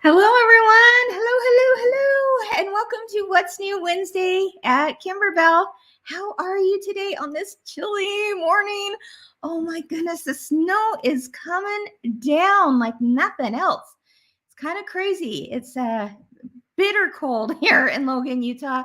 Hello, everyone. Hello, and welcome to What's New Wednesday at Kimberbell. How are you today on this chilly morning? Oh my goodness, the snow is coming down like nothing else. It's kind of crazy. It's bitter cold here in Logan, Utah.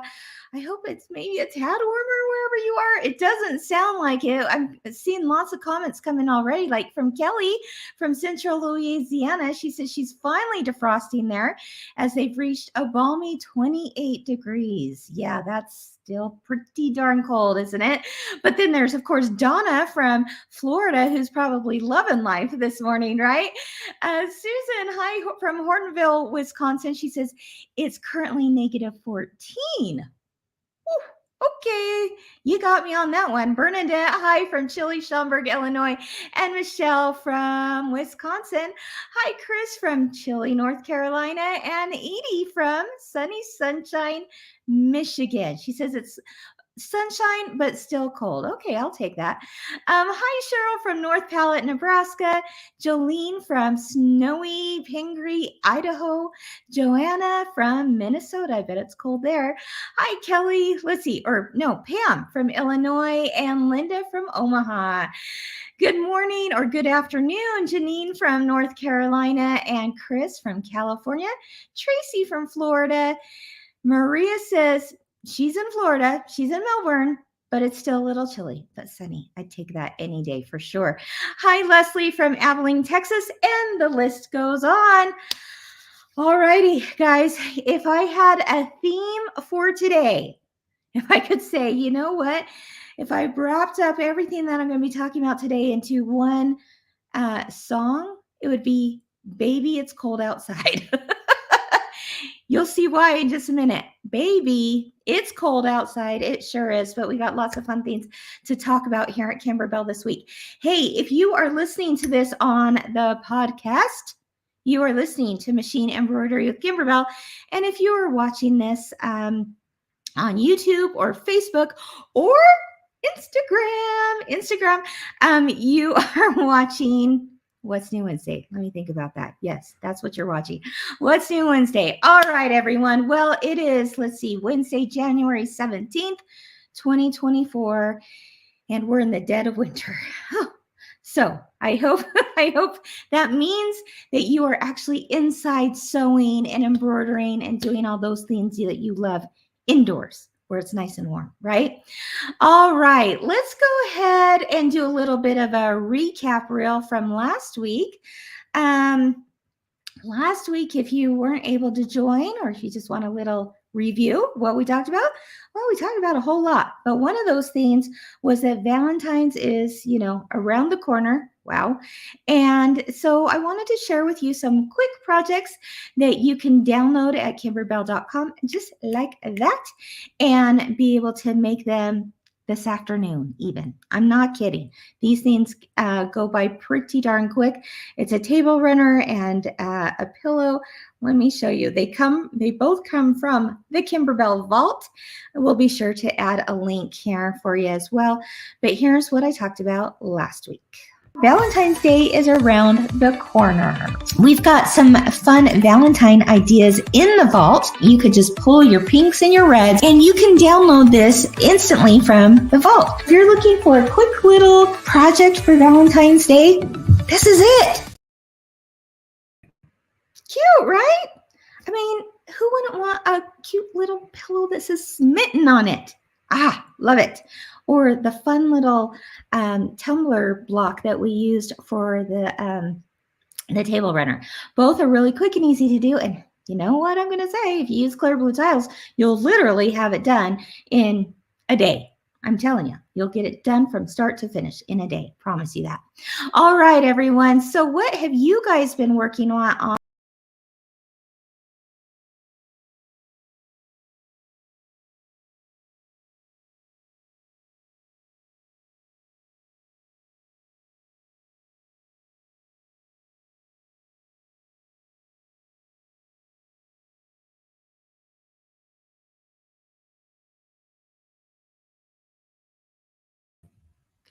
I hope it's maybe a tad warmer wherever you are. It doesn't sound like it. I'm seeing lots of comments coming already, like from Kelly from Central Louisiana. She says she's finally defrosting there as they've reached a balmy 28 degrees. Yeah, that's still pretty darn cold, isn't it? But then there's, of course, Donna from Florida, who's probably loving life this morning, right? Susan, hi from Hornville, Wisconsin. She says it's currently negative 14. Okay, you got me on that one. Bernadette, hi from Chile, Schaumburg, Illinois, and Michelle from Wisconsin. Hi, Chris from Chile, North Carolina, and Edie from sunny Sunshine, Michigan. She says it's sunshine, but still cold. Okay, I'll take that. Hi, Cheryl from North Pallet, Nebraska. Jolene from snowy Pingree, Idaho. Joanna from Minnesota. I bet it's cold there. Hi, Kelly. Pam from Illinois, and Linda from Omaha. Good morning or good afternoon, Janine from North Carolina, and Chris from California. Tracy from Florida. Maria says she's in Florida. She's in Melbourne, but it's still a little chilly, but sunny. I'd take that any day for sure. Hi, Leslie from Abilene, Texas, and the list goes on. All righty, guys, if I had a theme for today, if I could say, you know what, if I wrapped up everything that I'm going to be talking about today into one song, it would be Baby, It's Cold Outside. You'll see why in just a minute. Baby, it's cold outside. It sure is, but we got lots of fun things to talk about here at Kimberbell this week. Hey, if you are listening to this on the podcast, you are listening to Machine Embroidery with Kimberbell. And if you are watching this on YouTube or Facebook or Instagram, you are watching What's New Wednesday. Let me think about that. Yes, that's what you're watching. What's New Wednesday. All right, everyone. Well, it is, Wednesday, January 17th, 2024, and we're in the dead of winter. So I hope that means that you are actually inside sewing and embroidering and doing all those things that you love indoors where it's nice and warm, right? All right, let's go ahead and do a little bit of a recap reel from last week. Last week, if you weren't able to join or if you just want a little review what we talked about, well, we talked about a whole lot. But one of those things was that Valentine's is, around the corner. Wow. And so I wanted to share with you some quick projects that you can download at kimberbell.com, just like that, and be able to make them this afternoon even. I'm not kidding. These things go by pretty darn quick. It's a table runner and a pillow. Let me show you. They both come from the Kimberbell Vault. We'll be sure to add a link here for you as well. But here's what I talked about last week. Valentine's Day is around the corner. We've got some fun Valentine ideas in the vault. You could just pull your pinks and your reds, and you can download this instantly from the vault. If you're looking for a quick little project for Valentine's Day, this is it. Cute, right? I mean, who wouldn't want a cute little pillow that says smitten on it? Ah, love it. Or the fun little tumbler block that we used for the table runner. Both are really quick and easy to do. And you know what I'm going to say? If you use clear blue tiles, you'll literally have it done in a day. I'm telling you, you'll get it done from start to finish in a day. Promise you that. All right, everyone. So what have you guys been working on?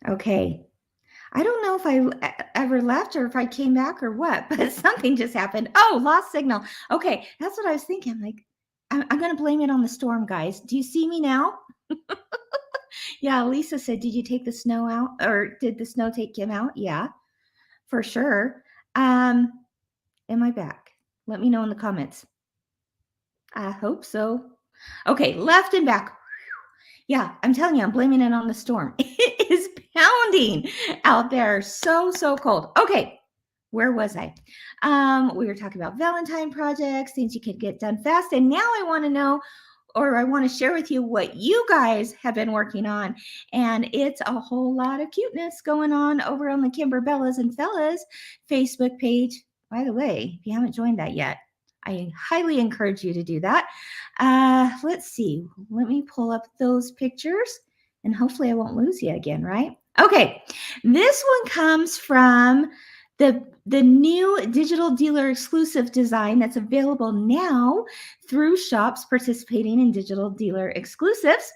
Okay. I don't know if ever left or if I came back or what, but something just happened. Oh, lost signal. Okay, that's what I was thinking. Like, I'm going to blame it on the storm, guys. Do you see me now? Yeah, Lisa said, did you take the snow out, or did the snow take Kim out? Yeah, for sure. Am I back? Let me know in the comments. I hope so. Okay, left and back. Yeah, I'm telling you, I'm blaming it on the storm. It is pounding out there. So cold. Okay, where was I? We were talking about Valentine projects, things you could get done fast. And now I want to know, or I want to share with you what you guys have been working on. And it's a whole lot of cuteness going on over on the Kimberbellas and Fellas Facebook page. By the way, if you haven't joined that yet, I highly encourage you to do that. Let's see. Let me pull up those pictures and hopefully I won't lose you again, right? Okay. This one comes from the new digital dealer exclusive design that's available now through shops participating in digital dealer exclusives.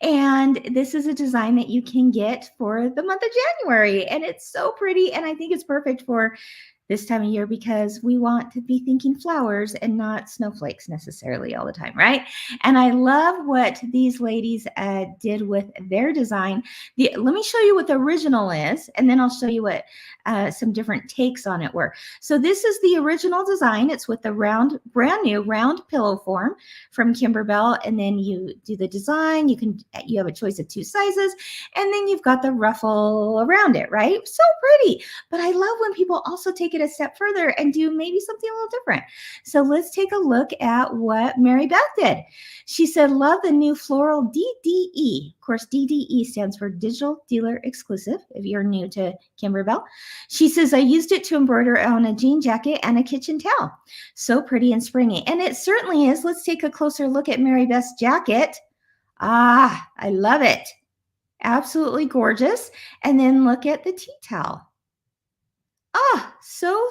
And this is a design that you can get for the month of January. And it's so pretty. And I think it's perfect for this time of year because we want to be thinking flowers and not snowflakes necessarily all the time, right? And I love what these ladies did with their design. Let me show you what the original is, and then I'll show you what some different takes on it were. So this is the original design. It's with the brand new round pillow form from Kimberbell, and then you do the design. You have a choice of 2 sizes, and then you've got the ruffle around it, right? So pretty. But I love when people also take it a step further and do maybe something a little different. So let's take a look at what Mary Beth did. She said, love the new floral DDE. Of course, DDE stands for Digital Dealer Exclusive, if you're new to Kimberbell. She says, I used it to embroider on a jean jacket and a kitchen towel. So pretty and springy. And it certainly is. Let's take a closer look at Mary Beth's jacket. Ah, I love it. Absolutely gorgeous. And then look at the tea towel. Ah, so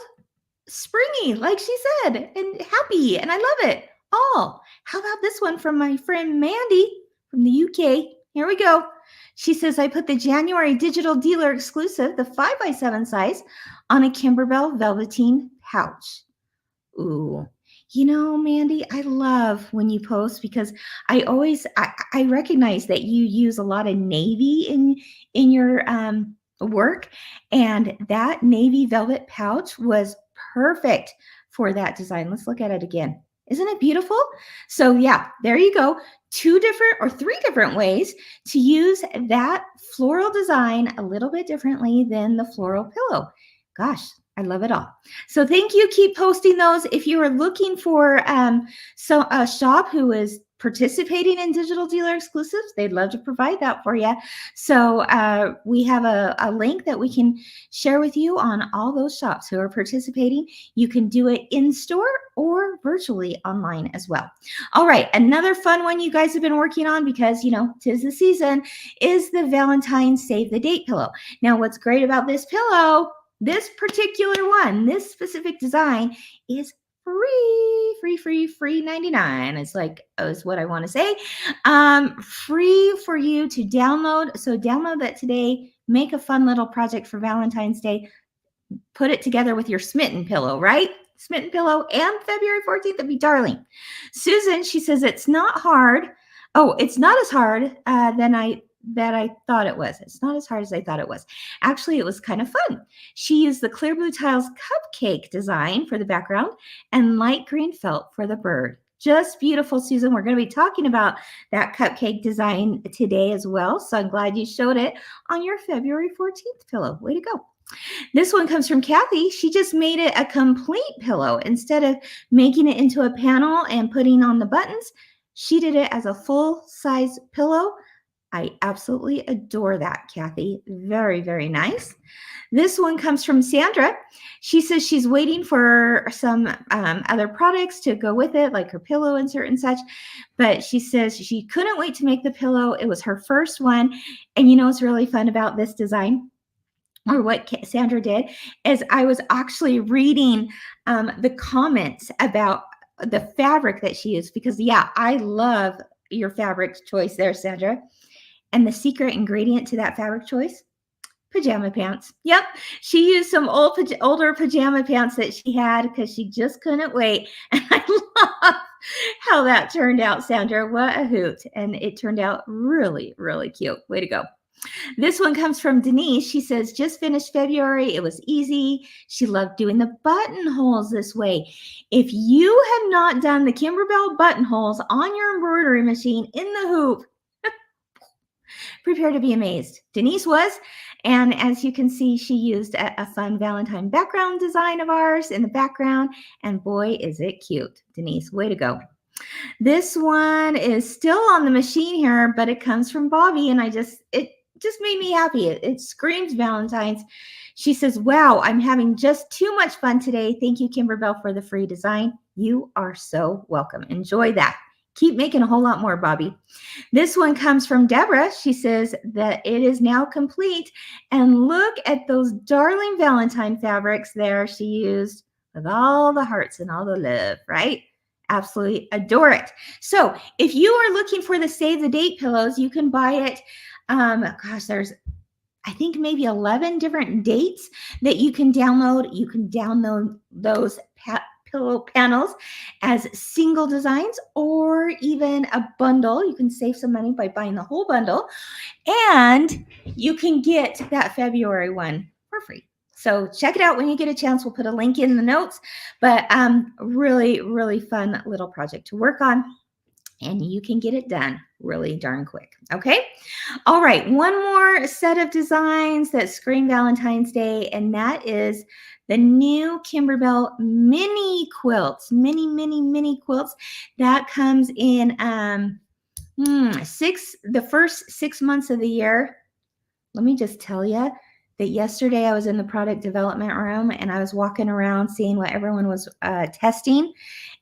springy, like she said, and happy, and I love it all. How about this one from my friend Mandy from the UK? Here we go. She says, I put the January digital dealer exclusive, the 5x7 size, on a Kimberbell velveteen pouch. Ooh. You know, Mandy, I love when you post because I recognize that you use a lot of navy in your work, and that navy velvet pouch was perfect for that design. Let's look at it again. Isn't it beautiful? So yeah, there you go. 2 different or 3 different ways to use that floral design a little bit differently than the floral pillow. Gosh, I love it all. So thank you. Keep posting those. If you are looking for a shop who is participating in digital dealer exclusives, they'd love to provide that for you. So we have a link that we can share with you on all those shops who are participating. You can do it in store or virtually online as well. All right, another fun one you guys have been working on because, you know, 'tis the season, is the Valentine's Save the Date pillow. Now, what's great about this pillow, this particular one, this specific design is free 99. It's like, is what I want to say. Free for you to download. So download that today, make a fun little project for Valentine's Day, put it together with your Smitten pillow, right? Smitten pillow and February 14th would be darling. Susan, she says, it's not hard. Oh, it's not as hard that I thought it was. It's not as hard as I thought it was. Actually, it was kind of fun. She used the clear blue tiles cupcake design for the background and light green felt for the bird. Just beautiful, Susan. We're going to be talking about that cupcake design today as well. So I'm glad you showed it on your February 14th pillow. Way to go. This one comes from Kathy. She just made it a complete pillow. Instead of making it into a panel and putting on the buttons, she did it as a full-size pillow. I absolutely adore that, Kathy. Very, very nice. This one comes from Sandra. She says she's waiting for some other products to go with it, like her pillow insert and such. But she says she couldn't wait to make the pillow. It was her first one. And you know what's really fun about this design? Or what Sandra did is I was actually reading the comments about the fabric that she used because, yeah, I love your fabric choice there, Sandra. And the secret ingredient to that fabric choice? Pajama pants. Yep. She used some older pajama pants that she had because she just couldn't wait. And I love how that turned out, Sandra. What a hoot. And it turned out really, really cute. Way to go. This one comes from Denise. She says, just finished February. It was easy. She loved doing the buttonholes this way. If you have not done the Kimberbell buttonholes on your embroidery machine in the hoop, prepare to be amazed. Denise was. And as you can see, she used a fun Valentine background design of ours in the background. And boy, is it cute. Denise, way to go. This one is still on the machine here, but it comes from Bobby. And it just made me happy. It screams Valentine's. She says, wow, I'm having just too much fun today. Thank you, Kimberbell, for the free design. You are so welcome. Enjoy that. Keep making a whole lot more, Bobby. This one comes from Deborah. She says that it is now complete. And look at those darling Valentine fabrics there she used with all the hearts and all the love, right? Absolutely adore it. So if you are looking for the Save the Date pillows, you can buy it. Gosh, there's, I think, maybe 11 different dates that you can download. You can download those pillow panels as single designs or even a bundle. You can save some money by buying the whole bundle, and you can get that February one for free. So check it out when you get a chance. We'll put a link in the notes, but really, really fun little project to work on, and you can get it done really darn quick. Okay. All right. One more set of designs that scream Valentine's Day, and that is the new Kimberbell mini quilts, mini quilts that comes in the first 6 months of the year. Let me just tell you that yesterday I was in the product development room and I was walking around seeing what everyone was testing,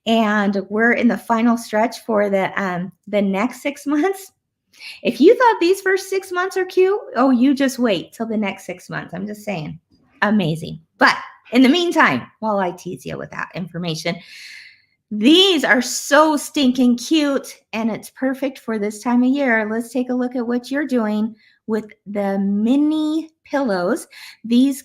and we're in the final stretch for the next 6 months. If you thought these first 6 months are cute, oh, you just wait till the next 6 months. I'm just saying, amazing. But in the meantime, while I tease you with that information, these are so stinking cute, and it's perfect for this time of year. Let's take a look at what you're doing with the mini pillows. These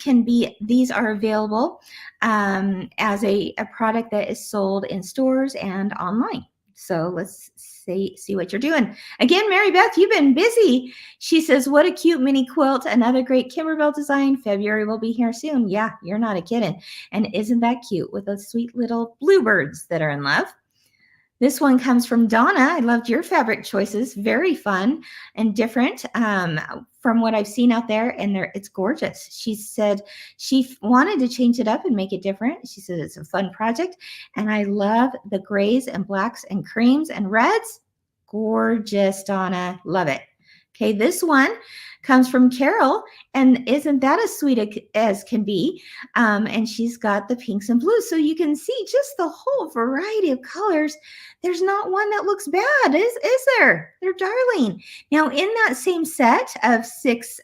are available as a product that is sold in stores and online. So let's see what you're doing. Again, Mary Beth, you've been busy. She says, what a cute mini quilt. Another great Kimberbell design. February will be here soon. Yeah, you're not a kidding. And isn't that cute with those sweet little bluebirds that are in love? This one comes from Donna. I loved your fabric choices. Very fun and different from what I've seen out there. And it's gorgeous. She said she wanted to change it up and make it different. She said it's a fun project. And I love the grays and blacks and creams and reds. Gorgeous, Donna. Love it. Okay, this one comes from Carol, and isn't that as sweet as can be? And she's got the pinks and blues, so you can see just the whole variety of colors. There's not one that looks bad, is there? They're darling. Now, in that same set of 6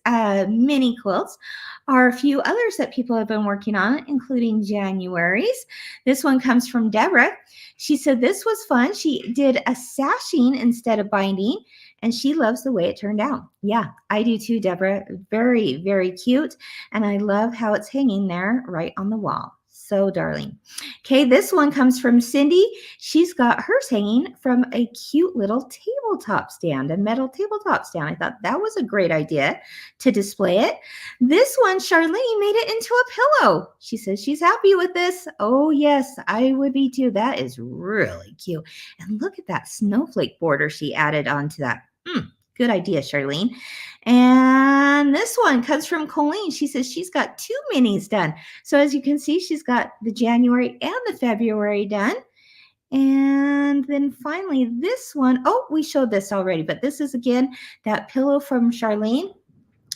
mini quilts are a few others that people have been working on, including January's. This one comes from Deborah. She said this was fun. She did a sashing instead of binding, and she loves the way it turned out. Yeah, I do too, Deborah. Very, very cute. And I love how it's hanging there right on the wall. So darling. Okay, this one comes from Cindy. She's got hers hanging from a cute little tabletop stand, a metal tabletop stand. I thought that was a great idea to display it. This one, Charlene, made it into a pillow. She says she's happy with this. Oh, yes, I would be too. That is really cute. And look at that snowflake border she added onto that. Good idea, Charlene. And this one comes from Colleen. She says she's got 2 minis done. So as you can see, she's got the January and the February done. And then finally this one, oh, we showed this already, but this is again that pillow from Charlene.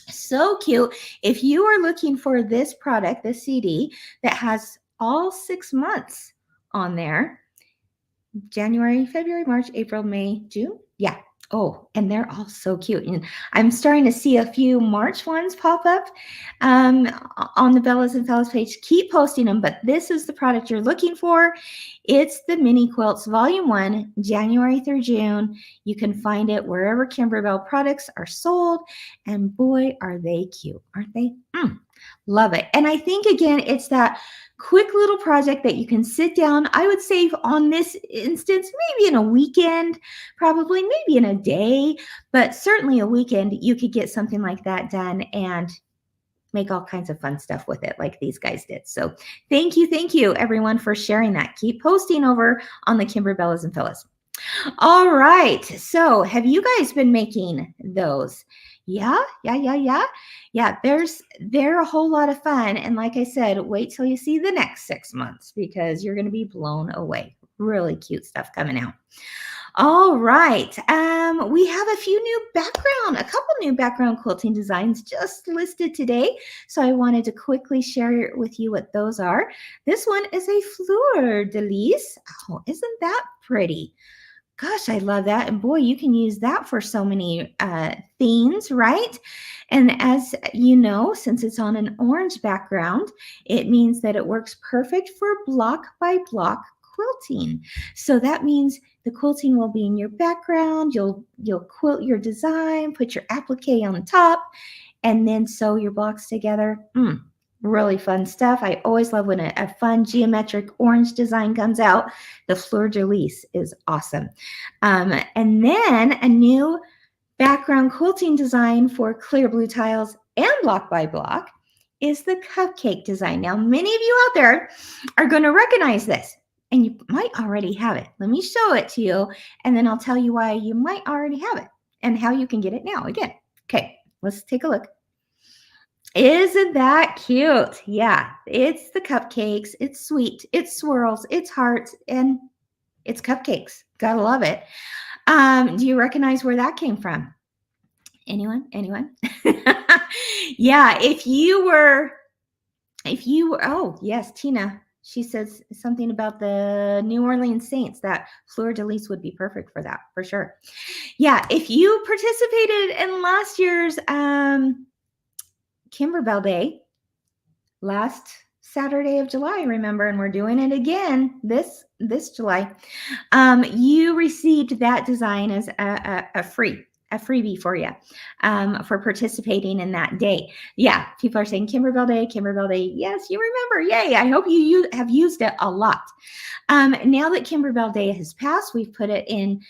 So cute. If you are looking for this product, this CD that has all 6 months on there, January, February, March, April, May, June. Yeah. Oh, and they're all so cute. And I'm starting to see a few March ones pop up um, on the Bellas and Fellas page. Keep posting them, but this is the product you're looking for. It's the Mini Quilts Volume 1, January through June. You can find it wherever Kimberbell products are sold. And boy, are they cute, aren't they? Love it. And I think, again, it's that quick little project that you can sit down. I would say on this instance, maybe in a weekend, probably maybe in a day, but certainly a weekend, you could get something like that done and make all kinds of fun stuff with it like these guys did. So thank you, everyone, for sharing that. Keep posting over on the Kimberbellas and Fellas. All right. So have you guys been making those? Yeah. Yeah, they're a whole lot of fun. And like I said, wait till you see the next 6 months because you're going to be blown away. Really cute stuff coming out. All right. We have a couple new background quilting designs just listed today. So I wanted to quickly share with you what those are. This one is a fleur-de-lis. Oh, isn't that pretty? Gosh, I love that. And boy, you can use that for so many themes, right? And as you know, since it's on an orange background, it means that it works perfect for block by block quilting. So that means the quilting will be in your background. You'll quilt your design, put your applique on the top, and then sew your blocks together. Really fun stuff. I always love when a fun geometric orange design comes out. The fleur-de-lis is awesome. And then a new background quilting design for clear blue tiles and block by block is the cupcake design. Now, many of you out there are going to recognize this, and you might already have it. Let me show it to you, and then I'll tell you why you might already have it and how you can get it now again. Okay, let's take a look. Isn't that cute? Yeah, it's the cupcakes. It's sweet. It's swirls. It's hearts. And it's cupcakes. Gotta love it. Do you recognize where that came from? Anyone? Yeah, if you were, oh, yes, Tina. She says something about the New Orleans Saints, that fleur-de-lis would be perfect for that, for sure. Yeah, if you participated in last year's Kimberbell Day, last Saturday of July, remember, and we're doing it again this July. You received that design as a freebie for you for participating in that day. Yeah, people are saying Kimberbell Day. Yes, you remember. Yay! I hope you have used it a lot. Now that Kimberbell Day has passed, we've put it in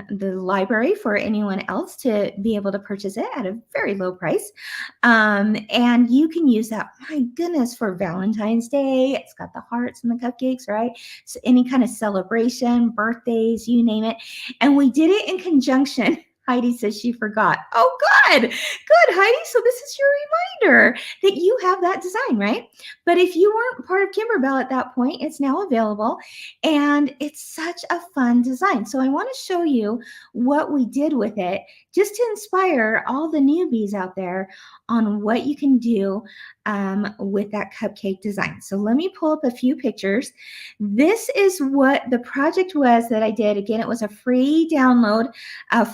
the library for anyone else to be able to purchase it at a very low price. And you can use that, my goodness, for Valentine's Day. It's got the hearts and the cupcakes, right? So any kind of celebration, birthdays, you name it. And we did it in conjunction. Heidi says she forgot. Oh, good, Heidi. So this is your reminder that you have that design, right? But if you weren't part of Kimberbell at that point, it's now available, and it's such a fun design. So I want to show you what we did with it, just to inspire all the newbies out there on what you can do with that cupcake design. So let me pull up a few pictures. This is what the project was that I did. Again, it was a free download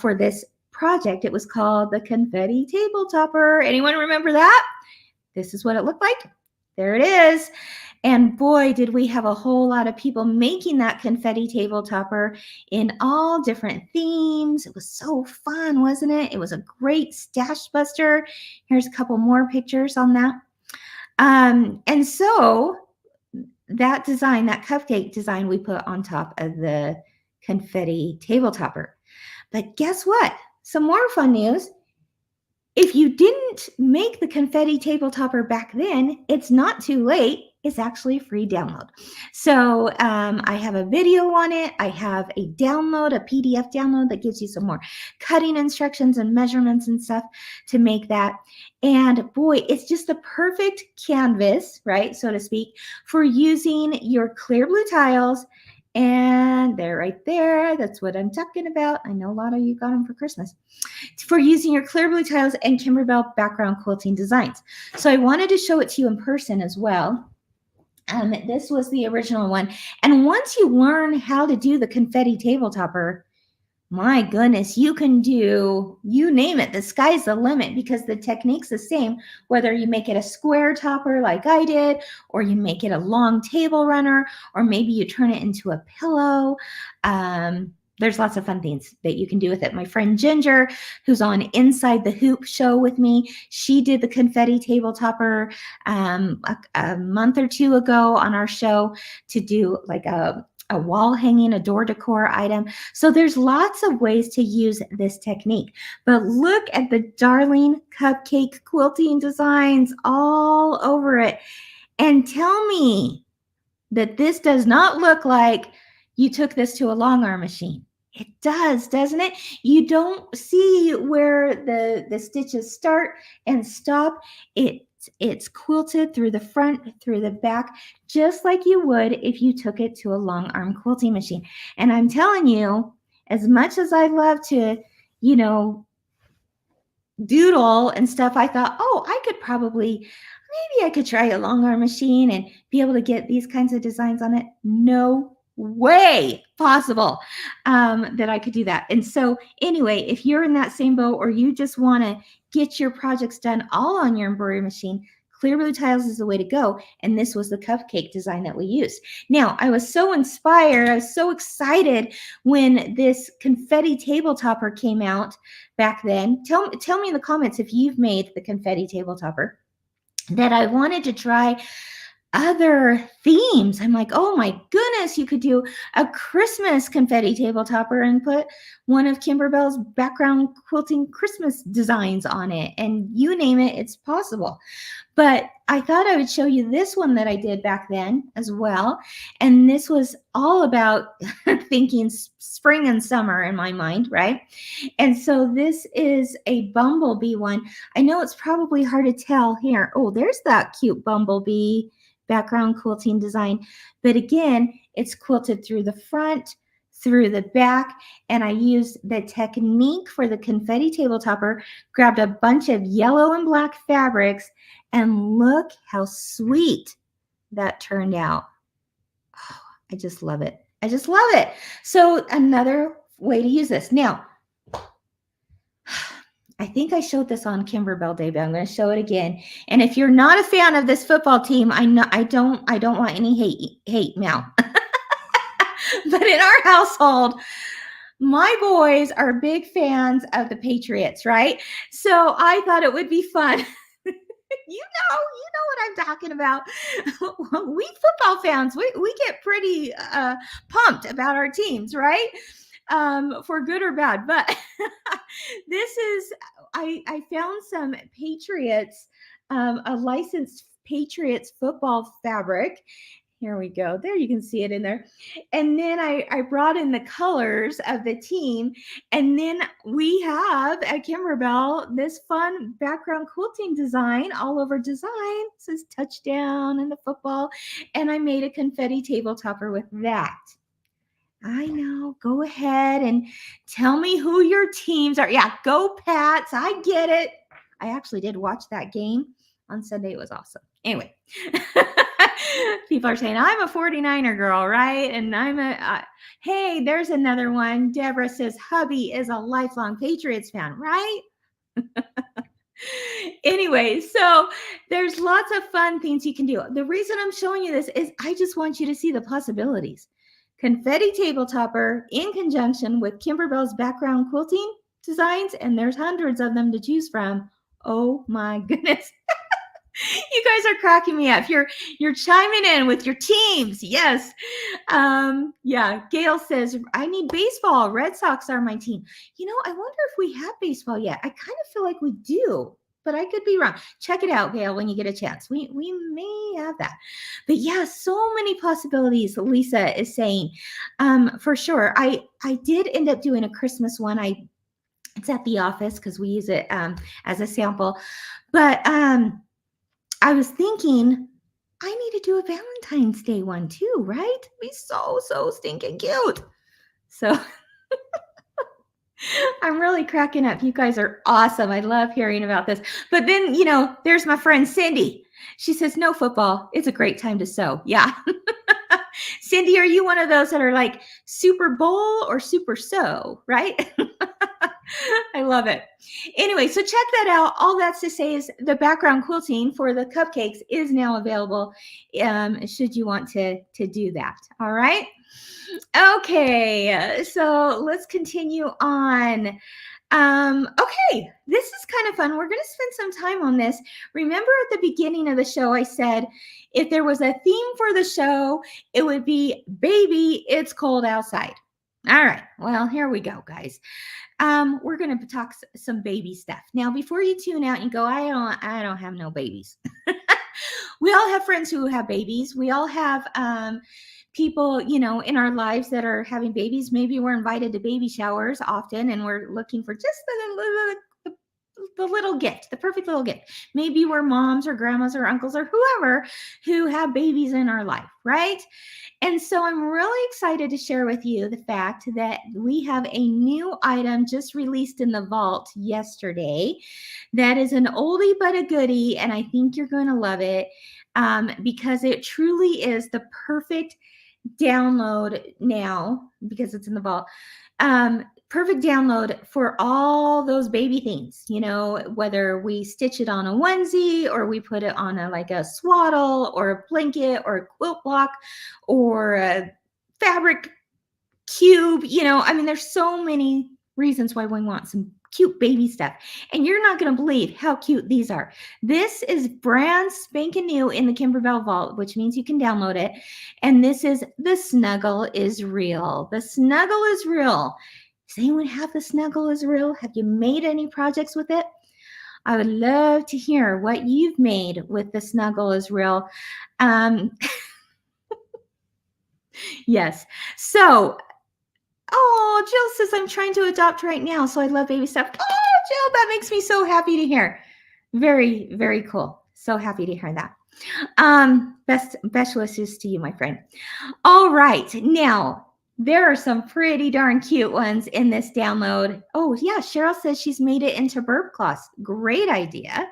for this project. It was called the Confetti Table Topper. Anyone remember that? This is what it looked like. There it is. And boy, did we have a whole lot of people making that confetti table topper in all different themes. It was so fun, wasn't it? It was a great stash buster. Here's a couple more pictures on that. And so that design, that cupcake design, we put on top of the confetti table topper. But guess what? Some more fun news. If you didn't make the confetti table topper back then, it's not too late. It's actually a free download. So I have a video on it. I have a download, a PDF download that gives you some more cutting instructions and measurements and stuff to make that. And boy, it's just the perfect canvas, right, so to speak, for using your clear blue tiles. And they're right there. That's what I'm talking about. I know a lot of you got them for Christmas. For using your clear blue tiles and Kimberbell background quilting designs. So I wanted to show it to you in person as well. This was the original one. And once you learn how to do the confetti table topper, My goodness, you can do, you name it. The sky's the limit because the technique's the same, whether you make it a square topper like I did, or you make it a long table runner, or maybe you turn it into a pillow. There's lots of fun things that you can do with it. My friend Ginger, who's on Inside the Hoop show with me, she did the confetti table topper a month or two ago on our show to do like a wall hanging, a door decor item. So there's lots of ways to use this technique. But look at the darling cupcake quilting designs all over it. And tell me that this does not look like you took this to a long arm machine. It does, doesn't it? You don't see where the stitches start and stop. It's quilted through the front, through the back, just like you would if you took it to a long arm quilting machine. And I'm telling you, as much as I love to, doodle and stuff, I thought, oh, maybe I could try a long arm machine and be able to get these kinds of designs on it. No way possible that I could do that. And so anyway, if you're in that same boat or you just want to get your projects done all on your embroidery machine, Clear Blue Tiles is the way to go. And this was the cupcake design that we used. Now, I was so inspired. I was so excited when this confetti table topper came out back then. Tell me in the comments if you've made the confetti table topper, that I wanted to try other themes. I'm like, oh my goodness, you could do a Christmas confetti table topper and put one of Kimberbell's background quilting Christmas designs on it. And you name it, it's possible. But I thought I would show you this one that I did back then as well. And this was all about thinking spring and summer in my mind, right? And so this is a bumblebee one. I know it's probably hard to tell here. Oh, there's that cute bumblebee background quilting design. But again, it's quilted through the front, through the back, and I used the technique for the confetti table topper, grabbed a bunch of yellow and black fabrics, and look how sweet that turned out. Oh, I just love it. I just love it. So another way to use this. Now, I think I showed this on Kimberbell Day, but I'm going to show it again. And if you're not a fan of this football team, I don't want any hate mail. But in our household, my boys are big fans of the Patriots, right? So I thought it would be fun. You know what I'm talking about. We football fans, we get pretty pumped about our teams, right? For good or bad. But this is, I found some Patriots, a licensed Patriots football fabric. Here we go. There, you can see it in there. And then I brought in the colors of the team. And then we have at Kimberbell this fun background quilting design, all over design. It says touchdown and the football. And I made a confetti table topper with that. I know. Go ahead and tell me who your teams are. Yeah, go Pats. I get it. I actually did watch that game on Sunday. It was awesome. Anyway. People are saying, I'm a 49er girl, right? And I'm hey, there's another one. Deborah says, hubby is a lifelong Patriots fan, right? Anyway, so there's lots of fun things you can do. The reason I'm showing you this is I just want you to see the possibilities. Confetti table topper in conjunction with Kimberbell's background quilting designs, and there's hundreds of them to choose from. Oh my goodness. You guys are cracking me up. You're chiming in with your teams. Yes. Yeah. Gail says, I need baseball. Red Sox are my team. I wonder if we have baseball yet. I kind of feel like we do, but I could be wrong. Check it out, Gail, when you get a chance. We may have that. But yeah, so many possibilities, Lisa is saying. For sure. I did end up doing a Christmas one. It's at the office because we use it as a sample. But I was thinking, I need to do a Valentine's Day one too, right? It'd be so stinking cute. So I'm really cracking up. You guys are awesome. I love hearing about this. But then, there's my friend Cindy. She says, no football. It's a great time to sew. Yeah. Cindy, are you one of those that are like Super Bowl or Super Sew, right? I love it. Anyway, so check that out. All that's to say is the background quilting for the cupcakes is now available, should you want to do that. All right. Okay, so let's continue on. Okay, this is kind of fun. We're going to spend some time on this. Remember at the beginning of the show, I said if there was a theme for the show, it would be Baby, It's Cold Outside. All right, well, here we go, guys. We're going to talk some baby stuff. Now, before you tune out and go, I don't have no babies. We all have friends who have babies. We all have people, in our lives that are having babies. Maybe we're invited to baby showers often, and we're looking for just the little gift, the perfect little gift. Maybe we're moms or grandmas or uncles or whoever who have babies in our life, right? And so I'm really excited to share with you the fact that we have a new item just released in the vault yesterday that is an oldie but a goodie, and I think you're going to love it because it truly is the perfect download now, because it's in the vault. Perfect download for all those baby things, whether we stitch it on a onesie or we put it on a swaddle or a blanket or a quilt block or a fabric cube. There's so many reasons why we want some cute baby stuff, and you're not going to believe how cute these are. This is brand spanking new in the Kimberbell Vault, which means you can download it. And this is The Snuggle is Real. The Snuggle is Real. Does anyone have The Snuggle is Real? Have you made any projects with it? I would love to hear what you've made with The Snuggle is Real. Yes. So, oh, Jill says, I'm trying to adopt right now, so I love baby stuff. Oh, Jill, that makes me so happy to hear. Very, very cool. So happy to hear that. Best wishes to you, my friend. All right. Now, there are some pretty darn cute ones in this download. Oh, yeah. Cheryl says she's made it into burp cloths. Great idea.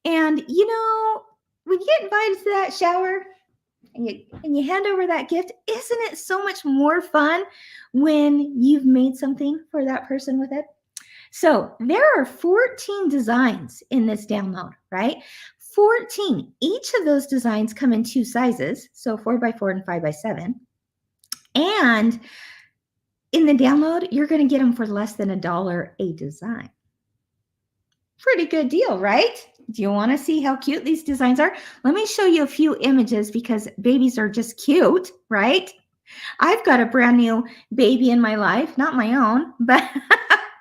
And, when you get invited to that shower, and you hand over that gift, isn't it so much more fun when you've made something for that person with it? So there are 14 designs in this download, right? 14. Each of those designs come in two sizes, so 4x4 and 5x7. And in the download, you're going to get them for less than $1 a design. Pretty good deal, right? Do you want to see how cute these designs are? Let me show you a few images because babies are just cute, right? I've got a brand new baby in my life, not my own, but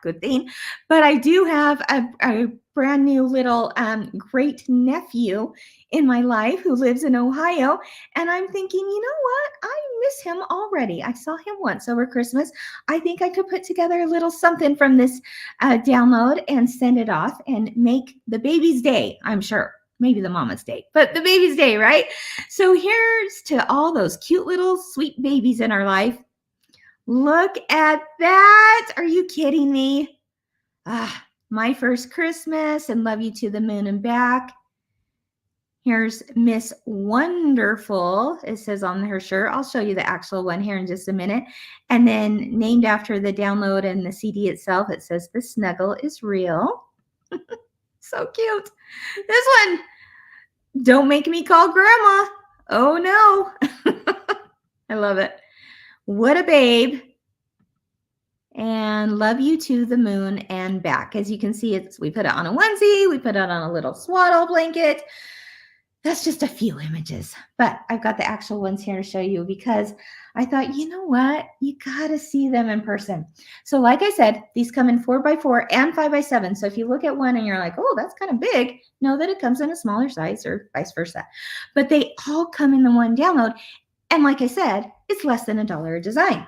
good thing. But I do have a brand new little great nephew in my life who lives in Ohio. And I'm thinking, you know what? I miss him already. I saw him once over Christmas. I think I could put together a little something from this download and send it off and make the baby's day, I'm sure. Maybe the mama's day, but the baby's day, right? So here's to all those cute little sweet babies in our life. Look at that. Are you kidding me? My first Christmas and love you to the moon and back. Here's Miss Wonderful. It says on her shirt. I'll show you the actual one here in just a minute. And then named after the download and the CD itself, it says The Snuggle is Real. So cute. This one, Don't Make Me Call Grandma. Oh no. I love it. What a babe. And love you to the moon and back. As you can see, we put it on a onesie. We put it on a little swaddle blanket. That's just a few images, but I've got the actual ones here to show you because I thought, you know what? You got to see them in person. So like I said, these come in 4x4 and 5x7. So if you look at one and you're like, oh, that's kind of big, know that it comes in a smaller size or vice versa. But they all come in the one download. And like I said, it's less than $1 a design.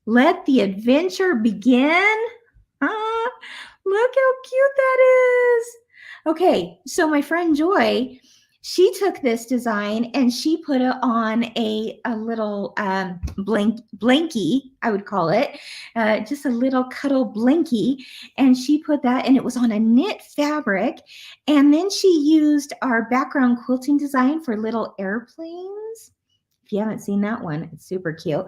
Let the adventure begin. Look how cute that is. Okay, so my friend Joy, she took this design and she put it on a little blankie, I would call it, just a little cuddle blankie. And she put that, and it was on a knit fabric. And then she used our background quilting design for little airplanes. If you haven't seen that one, it's super cute.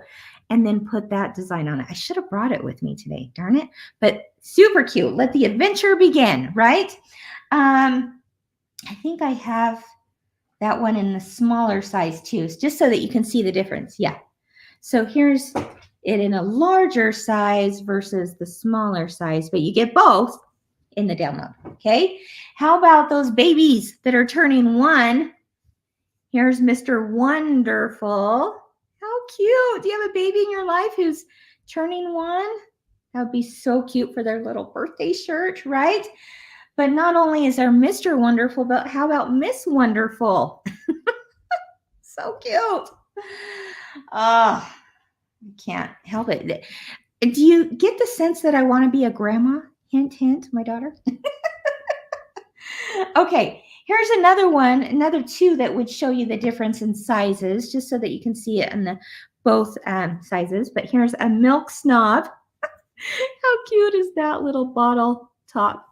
And then put that design on it. I should have brought it with me today, darn it. But super cute. Let the adventure begin, right? I think I have that one in the smaller size too, just so that you can see the difference. Yeah. So here's it in a larger size versus the smaller size, but you get both in the download. Okay. How about those babies that are turning 1? Here's Mr. Wonderful. How cute. Do you have a baby in your life who's turning 1? That would be so cute for their little birthday shirt, right? But not only is there Mr. Wonderful, but how about Miss Wonderful? So cute. Oh, I can't help it. Do you get the sense that I want to be a grandma? Hint, hint, my daughter. Okay, here's another one, another 2 that would show you the difference in sizes, just so that you can see it in the both sizes. But here's a Milk Snob. How cute is that little bottle top?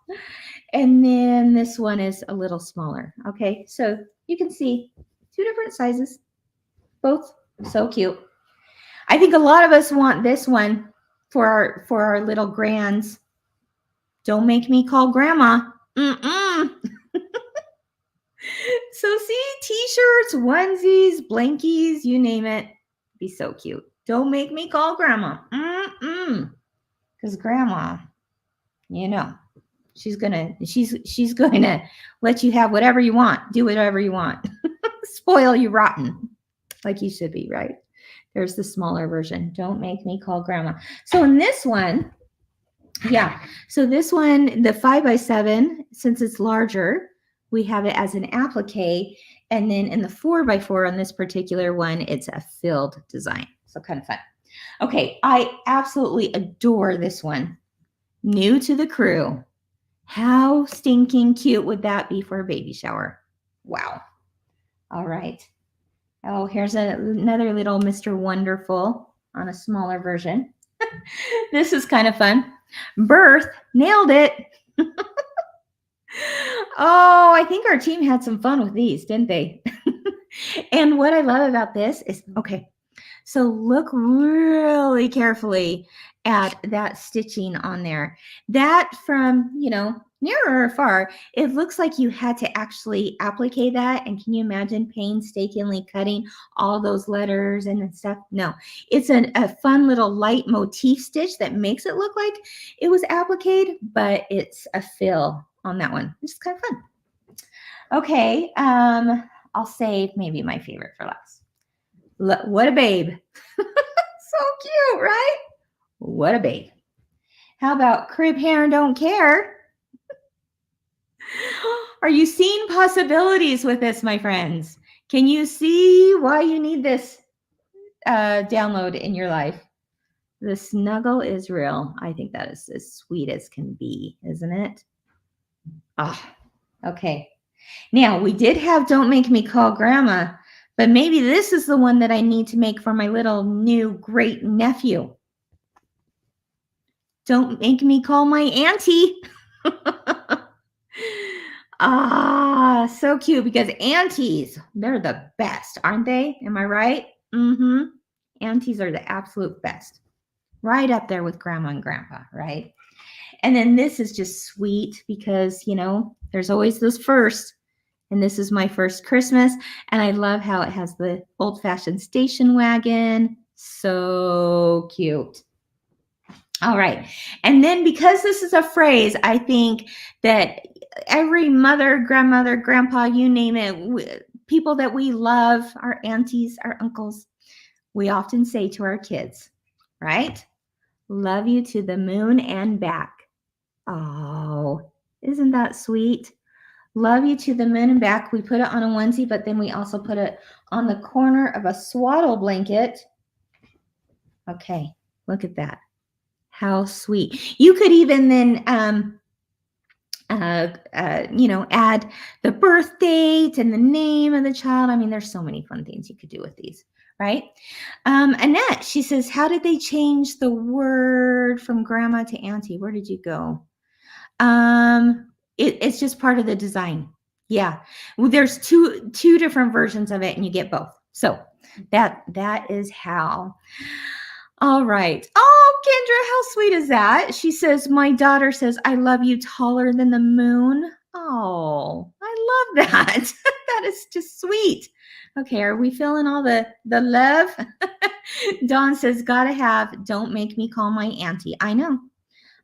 And then this one is a little smaller. Okay, so you can see 2 different sizes, both so cute. I think a lot of us want this one for our little grands. Don't make me call grandma. So see, t-shirts, onesies, blankies, you name it. Be so cute. Don't make me call grandma. Because grandma, you know, she's gonna let you have whatever you want, do whatever you want. Spoil you rotten, like you should be, right? There's the smaller version. Don't make me call grandma. So in this one, yeah. So this one, the 5x7, since it's larger, we have it as an applique. And then in the 4x4 on this particular one, it's a filled design. So kind of fun. Okay, I absolutely adore this one. New to the crew. How stinking cute would that be for a baby shower? Wow. All right. Oh, here's another little Mr. Wonderful on a smaller version. This is kind of fun. Birth, nailed it. Oh, I think our team had some fun with these, didn't they? And what I love about this is, okay, so look really carefully at that stitching on there. That from, near or far, it looks like you had to actually applique that. And can you imagine painstakingly cutting all those letters and stuff? No, it's a fun little light motif stitch that makes it look like it was appliqued, but it's a fill on that one. It's kind of fun. Okay, I'll save maybe my favorite for last. What a babe. So cute, right? What a babe. How about crib hair and don't care? Are you seeing possibilities with this, my friends? Can you see why you need this download in your life? The snuggle is real. I think that is as sweet as can be, isn't it? Okay. Now, we did have Don't Make Me Call Grandma, but maybe this is the one that I need to make for my little new great nephew. Don't make me call my auntie. So cute, because aunties, they're the best, aren't they? Am I right? Aunties are the absolute best. Right up there with grandma and grandpa, right? And then this is just sweet because, there's always this first. And this is my first Christmas. And I love how it has the old-fashioned station wagon. So cute. All right. And then because this is a phrase, I think that every mother, grandmother, grandpa, you name it, people that we love, our aunties, our uncles, we often say to our kids, right? Love you to the moon and back. Oh, isn't that sweet? Love you to the moon and back. We put it on a onesie, but then we also put it on the corner of a swaddle blanket. Okay, look at that. How sweet. You could even then, add the birth date and the name of the child. I mean, there's so many fun things you could do with these, right? Annette, she says, how did they change the word from grandma to auntie? Where did you go? It's just part of the design. Yeah. Well, there's two different versions of it and you get both. So that is how. All right. Oh, Kendra, how sweet is that? She says, my daughter says, I love you taller than the moon. Oh, I love that. That is just sweet. Okay, are we feeling all the love? Dawn says, gotta have, don't make me call my auntie. I know.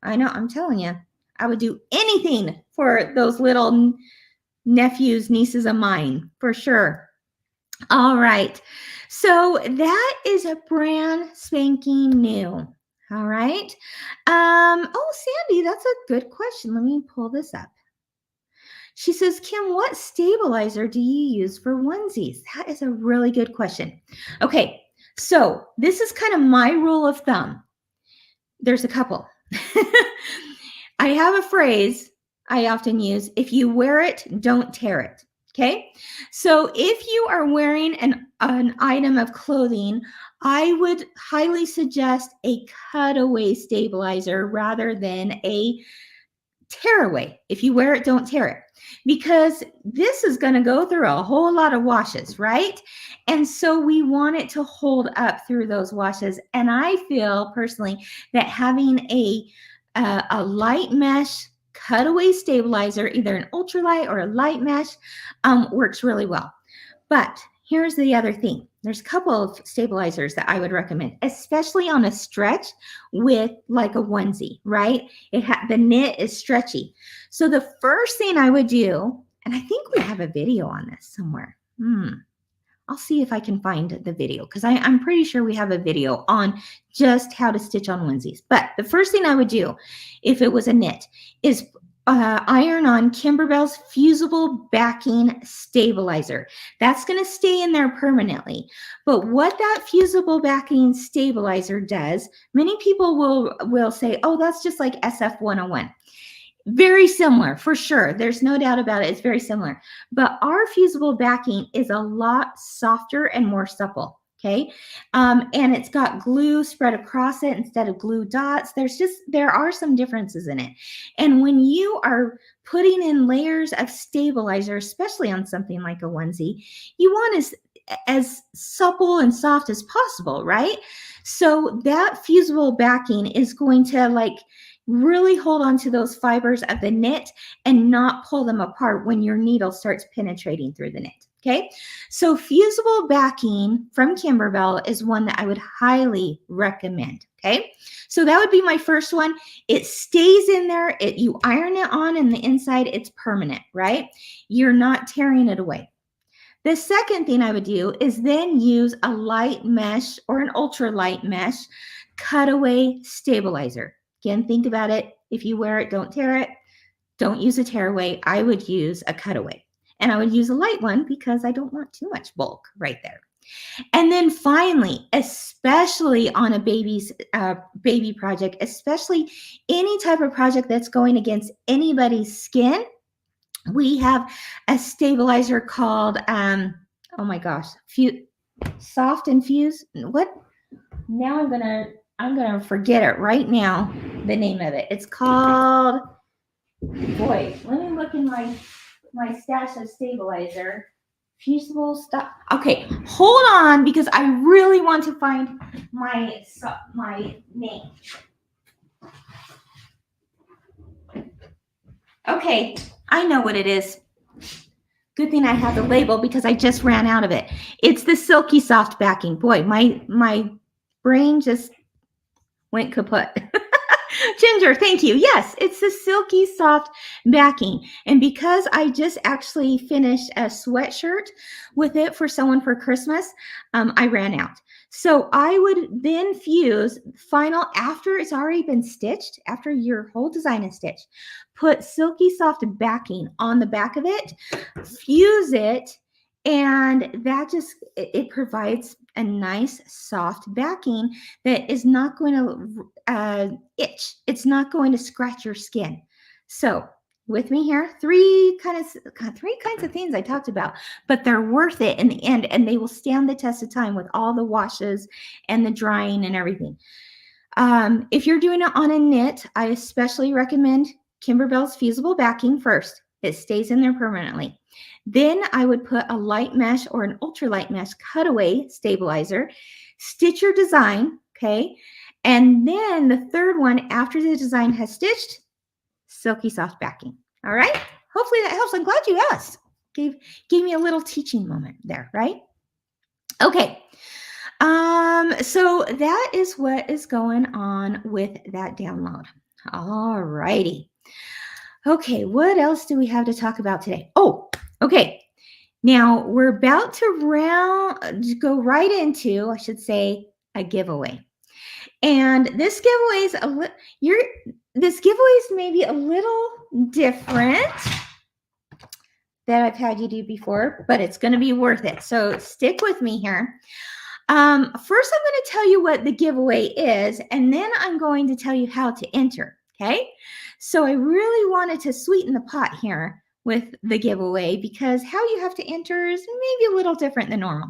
I'm telling you, I would do anything for those little nephews, nieces of mine, for sure. All right. So that is a brand spanking new. All right. Oh, Sandy, that's a good question. Let me pull this up. She says, Kim, what stabilizer do you use for onesies? That is a really good question. Okay. So this is kind of my rule of thumb. There's a couple. I have a phrase I often use. If you wear it, don't tear it. Okay. So if you are wearing an item of clothing, I would highly suggest a cutaway stabilizer rather than a tearaway. If you wear it, don't tear it, because this is going to go through a whole lot of washes, right? And so we want it to hold up through those washes. And I feel personally that having a light mesh cutaway stabilizer, either an ultralight or a light mesh, works really well. But here's the other thing. There's a couple of stabilizers that I would recommend, especially on a stretch with like a onesie, right? The knit is stretchy. So the first thing I would do, and I think we have a video on this somewhere. I'll see if I can find the video, because I'm pretty sure we have a video on just how to stitch on onesies. But the first thing I would do if it was a knit is iron on Kimberbell's fusible backing stabilizer. That's going to stay in there permanently. But what that fusible backing stabilizer does, many people will say, oh, that's just like SF 101. Very similar, for sure. There's no doubt about it. It's very similar. But our fusible backing is a lot softer and more supple. Okay. And it's got glue spread across it instead of glue dots. There are some differences in it. And when you are putting in layers of stabilizer, especially on something like a onesie, you want as supple and soft as possible, right? So that fusible backing is going to really hold on to those fibers of the knit and not pull them apart when your needle starts penetrating through the knit. Okay, so fusible backing from Kimberbell is one that I would highly recommend. Okay, so that would be my first one. It stays in there. You iron it on the inside. It's permanent, right? You're not tearing it away. The second thing I would do is then use a light mesh or an ultra light mesh cutaway stabilizer. Again, think about it. If you wear it, don't tear it. Don't use a tearaway. I would use a cutaway. And I would use a light one because I don't want too much bulk right there. And then finally, especially on a baby project, especially any type of project that's going against anybody's skin, we have a stabilizer called, oh my gosh, Soft Infuse. What? Now I'm gonna forget it right now, the name of it. It's called, boy, let me look in my stash of stabilizer. Fusible stuff. Okay, hold on, because I really want to find my name. Okay, I know what it is. Good thing I have the label because I just ran out of it. It's the Silky Soft backing. Boy, my brain just went kaput. Ginger, thank you. Yes, it's the Silky Soft backing. And because I just actually finished a sweatshirt with it for someone for Christmas, I ran out. So I would then fuse after it's already been stitched, after your whole design is stitched, put Silky Soft backing on the back of it, fuse it, and that it provides a nice soft backing that is not going to itch. It's not going to scratch your skin. So with me here, three kinds of things I talked about, but they're worth it in the end, and they will stand the test of time with all the washes and the drying and everything. If you're doing it on a knit, I especially recommend Kimberbell's fusible backing first. It stays in there permanently. Then I would put a light mesh or an ultralight mesh cutaway stabilizer, stitch your design, okay? And then the third one, after the design has stitched, silky soft backing. All right? Hopefully that helps. I'm glad you asked. Gave me a little teaching moment there, right? Okay. So that is what is going on with that download. All righty. Okay, what else do we have to talk about today? Oh, okay. Now we're about to go right into, I should say, a giveaway. And this giveaway is this giveaway is maybe a little different that I've had you do before, but it's going to be worth it. So stick with me here. First, I'm going to tell you what the giveaway is, and then I'm going to tell you how to enter. Okay. So I really wanted to sweeten the pot here with the giveaway because how you have to enter is maybe a little different than normal.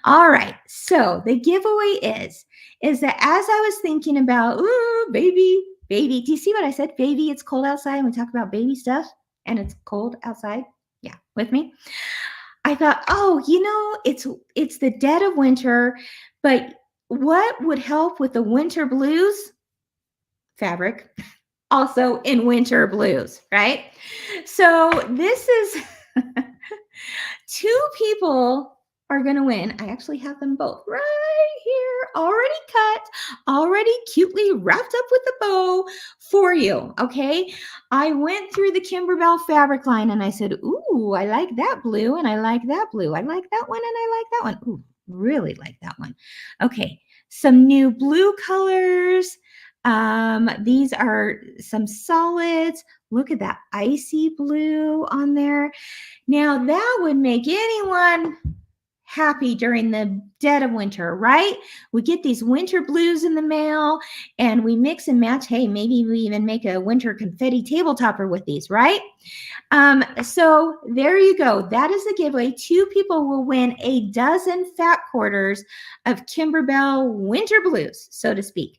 All right. So the giveaway is that as I was thinking about, ooh, baby, do you see what I said? Baby, it's cold outside. And we talk about baby stuff and it's cold outside. Yeah. With me. I thought, oh, it's the dead of winter, but what would help with the winter blues? Fabric. Also in winter blues, right? So this is 2 people are going to win. I actually have them both right here, already cut, already cutely wrapped up with a bow for you, okay? I went through the Kimberbell fabric line and I said, ooh, I like that blue and I like that blue. I like that one and I like that one. Ooh, really like that one. Okay, some new blue colors. These are some solids. Look at that icy blue on there. Now that would make anyone happy during the dead of winter, right? We get these winter blues in the mail and we mix and match. Hey, maybe we even make a winter confetti table topper with these, right? So there you go. That is the giveaway. 2 people will win a dozen fat quarters of Kimberbell winter blues, so to speak.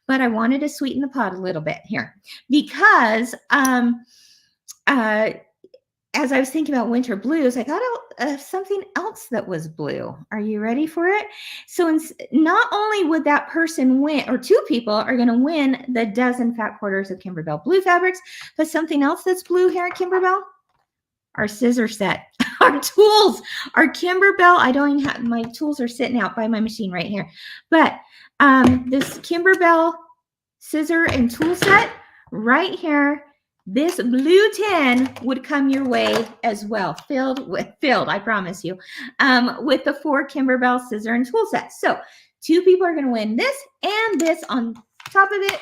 But I wanted to sweeten the pot a little bit here because as I was thinking about winter blues, I thought of something else that was blue. Are you ready for it? So not only would that person win, or 2 people are going to win the dozen fat quarters of Kimberbell blue fabrics, but something else that's blue here at Kimberbell, our scissor set, our tools, our Kimberbell. I don't even have, my tools are sitting out by my machine right here. But this Kimberbell scissor and tool set right here, this blue tin would come your way as well, filled, I promise you, with the 4 Kimberbell scissor and tool sets. So 2 people are going to win this and this on top of it.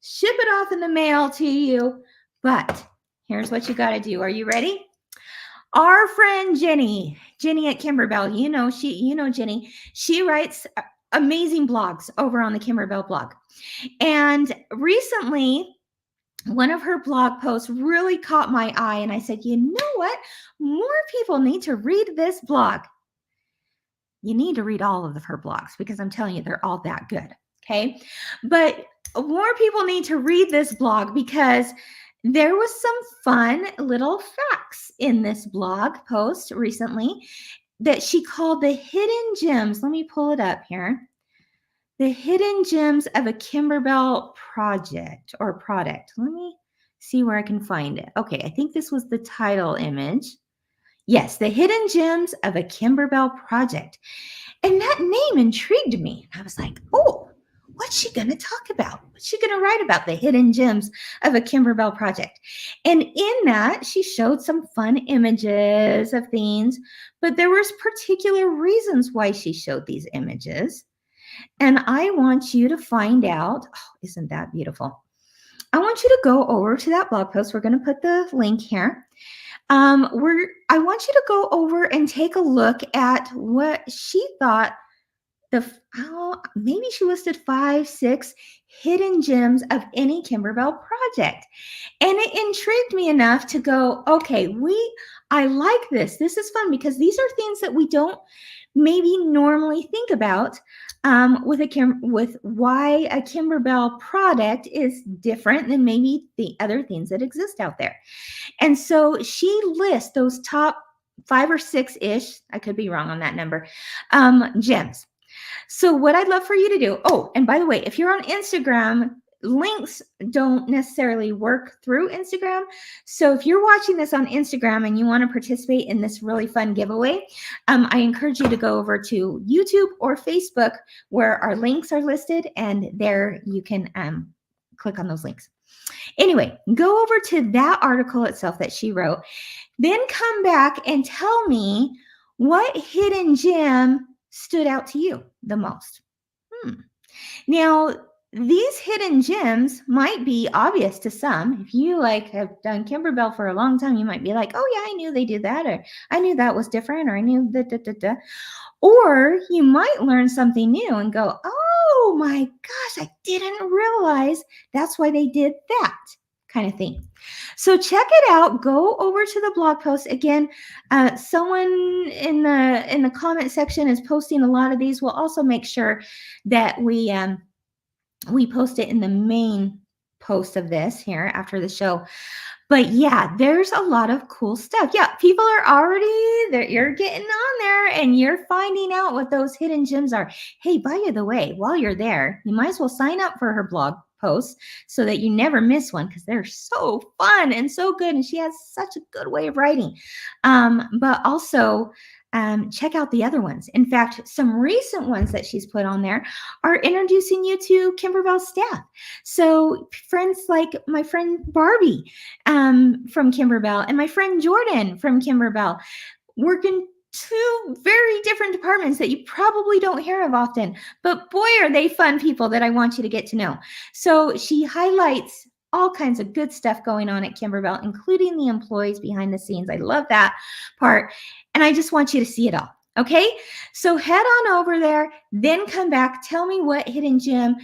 Ship it off in the mail to you. But here's what you got to do. Are you ready? Our friend Jenny at Kimberbell, Jenny, she writes amazing blogs over on the Kimberbell blog. And recently, one of her blog posts really caught my eye. And I said, you know what? More people need to read this blog. You need to read all of her blogs because I'm telling you, they're all that good. Okay. But more people need to read this blog because there was some fun little facts in this blog post recently that she called the hidden gems. Let me pull it up here. The hidden gems of a Kimberbell project or product. Let me see where I can find it. Okay, I think this was the title image. Yes, the hidden gems of a Kimberbell project. And that name intrigued me. I was like, oh, what's she going to talk about? What's she going to write about? The hidden gems of a Kimberbell project. And in that, she showed some fun images of things, but there was particular reasons why she showed these images. And I want you to find out, oh, isn't that beautiful? I want you to go over to that blog post. We're going to put the link here. I want you to go over and take a look at what she thought maybe she listed 5, 6 hidden gems of any Kimberbell project. And it intrigued me enough to go, okay, I like this. This is fun because these are things that we don't maybe normally think about with why a Kimberbell product is different than maybe the other things that exist out there. And so she lists those top 5 or 6-ish, I could be wrong on that number, gems. So what I'd love for you to do, oh, and by the way, if you're on Instagram, links don't necessarily work through Instagram. So if you're watching this on Instagram and you want to participate in this really fun giveaway, I encourage you to go over to YouTube or Facebook where our links are listed, and there you can click on those links. Anyway, go over to that article itself that she wrote, then come back and tell me what hidden gem stood out to you the most. Now, these hidden gems might be obvious to some. If you have done Kimberbell for a long time, you might be like, oh yeah, I knew they did that, or I knew that was different, or I knew that. Or you might learn something new and go, oh my gosh, I didn't realize that's why they did that kind of thing. So check it out. Go over to the blog post. Again, someone in the comment section is posting a lot of these. We'll also make sure that we post it in the main post of this here after the show. But yeah, there's a lot of cool stuff. Yeah, people are already there. You're getting on there and you're finding out what those hidden gems are. Hey, by the way, while you're there, you might as well sign up for her blog posts so that you never miss one, because they're so fun and so good. And she has such a good way of writing. But also, check out the other ones. In fact, some recent ones that she's put on there are introducing you to Kimberbell Staff. So friends like my friend Barbie from Kimberbell and my friend Jordan from Kimberbell work in 2 very different departments that you probably don't hear of often. But boy, are they fun people that I want you to get to know. So she highlights all kinds of good stuff going on at Kimberbell, including the employees behind the scenes. I love that part. And I just want you to see it all. Okay, so head on over there, then come back. Tell me what hidden gem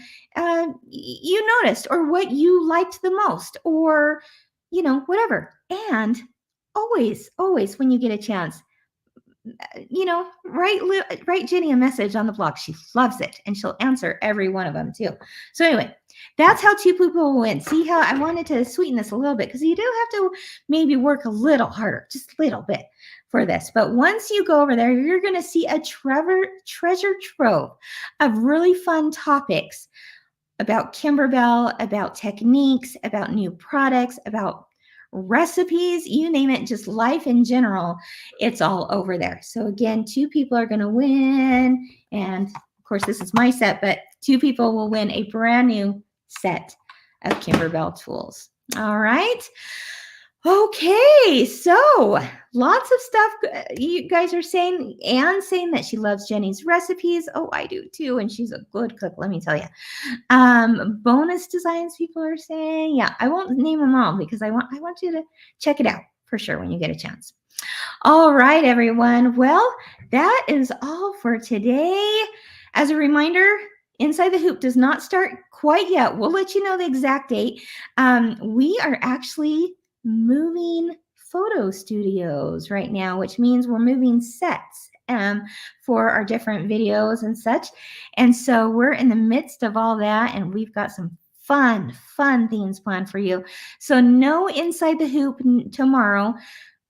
you noticed, or what you liked the most, or, whatever. And always, when you get a chance, write Jenny a message on the blog. She loves it, and she'll answer every one of them too. So anyway, that's how 2 people will win. See how I wanted to sweeten this a little bit, because you do have to maybe work a little harder, just a little bit for this. But once you go over there, you're going to see a treasure trove of really fun topics about Kimberbell, about techniques, about new products, about recipes, you name it, just life in general. It's all over there. So again, 2 people are going to win. And of course, this is my set, but 2 people will win a brand new set of Kimberbell tools. All right. Okay, so lots of stuff you guys are saying. Anne's saying that she loves Jenny's recipes. Oh, I do too, and she's a good cook, let me tell you. Bonus designs, people are saying. Yeah, I won't name them all because I want you to check it out for sure when you get a chance. All right, everyone. Well, that is all for today. As a reminder, Inside the Hoop does not start quite yet. We'll let you know the exact date. We are actually moving photo studios right now, which means we're moving sets for our different videos and such. And so we're in the midst of all that, and we've got some fun things planned for you. So no Inside the Hoop tomorrow.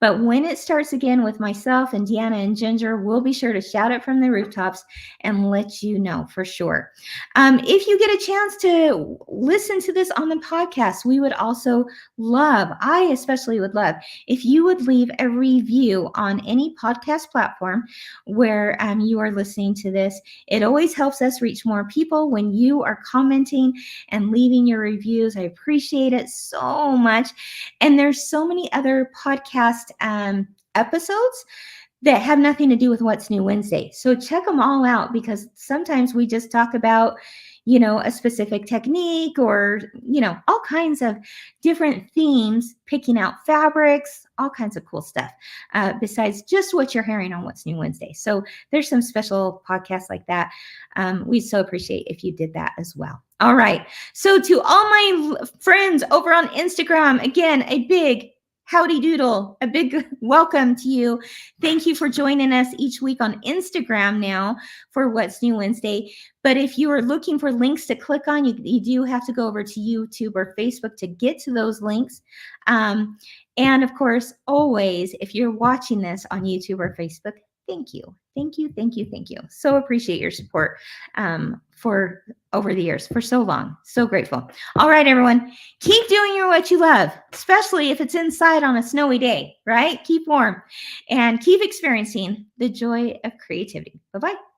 But when it starts again with myself and Deanna and Ginger, we'll be sure to shout it from the rooftops and let you know for sure. If you get a chance to listen to this on the podcast, we would also love, I especially would love, if you would leave a review on any podcast platform where you are listening to this. It always helps us reach more people when you are commenting and leaving your reviews. I appreciate it so much. And there's so many other podcast episodes that have nothing to do with What's New Wednesday. So check them all out, because sometimes we just talk about, a specific technique or, all kinds of different themes, picking out fabrics, all kinds of cool stuff, besides just what you're hearing on What's New Wednesday. So there's some special podcasts like that. We'd so appreciate if you did that as well. All right. So to all my friends over on Instagram, again, a big howdy doodle. A big welcome to you. Thank you for joining us each week on Instagram now for What's New Wednesday. But if you are looking for links to click on, you do have to go over to YouTube or Facebook to get to those links. And of course, always, if you're watching this on YouTube or Facebook, thank you. Thank you, thank you, thank you. So appreciate your support for over the years, for so long. So grateful. All right, everyone, keep doing what you love, especially if it's inside on a snowy day, right? Keep warm and keep experiencing the joy of creativity. Bye-bye.